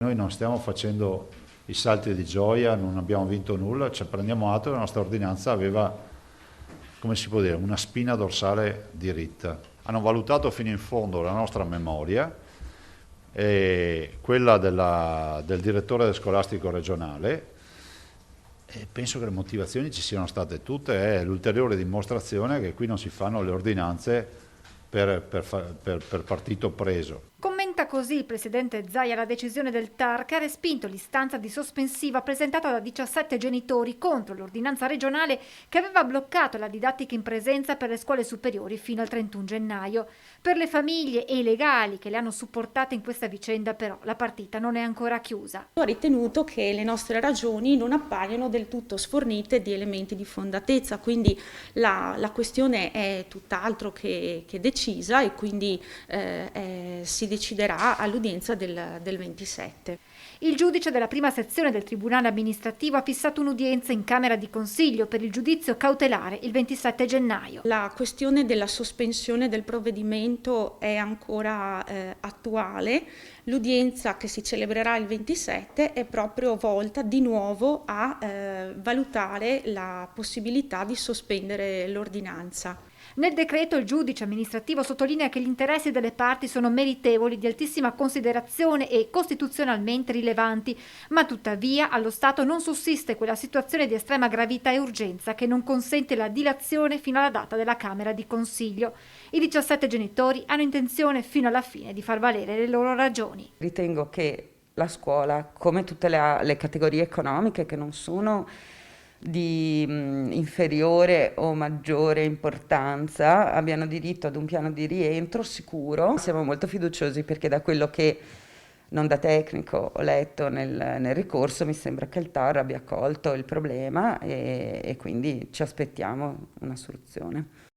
Noi non stiamo facendo i salti di gioia, non abbiamo vinto nulla, cioè prendiamo atto che la nostra ordinanza aveva, come si può dire, una spina dorsale diritta. Hanno valutato fino in fondo la nostra memoria e quella del direttore scolastico regionale e penso che le motivazioni ci siano state tutte, è l'ulteriore dimostrazione che qui non si fanno le ordinanze per partito preso. Commenta così il presidente Zaia la decisione del TAR che ha respinto l'istanza di sospensiva presentata da 17 genitori contro l'ordinanza regionale che aveva bloccato la didattica in presenza per le scuole superiori fino al 31 gennaio. Per le famiglie e i legali che le hanno supportate in questa vicenda però la partita non è ancora chiusa. Ho ritenuto che le nostre ragioni non appaiono del tutto sfornite di elementi di fondatezza, quindi la questione è tutt'altro che decisa e quindi si deciderà all'udienza del 27. Il giudice della prima sezione del Tribunale amministrativo ha fissato un'udienza in Camera di Consiglio per il giudizio cautelare il 27 gennaio. La questione della sospensione del provvedimento è ancora attuale. L'udienza che si celebrerà il 27 è proprio volta di nuovo a valutare la possibilità di sospendere l'ordinanza. Nel decreto il giudice amministrativo sottolinea che gli interessi delle parti sono meritevoli di altissima considerazione e costituzionalmente rilevanti, ma tuttavia allo Stato non sussiste quella situazione di estrema gravità e urgenza che non consente la dilazione fino alla data della Camera di Consiglio. I 17 genitori hanno intenzione fino alla fine di far valere le loro ragioni. Ritengo che la scuola, come tutte le categorie economiche che non sono di inferiore o maggiore importanza, abbiano diritto ad un piano di rientro sicuro. Siamo molto fiduciosi perché da quello che non da tecnico ho letto nel ricorso mi sembra che il TAR abbia colto il problema e quindi ci aspettiamo una soluzione.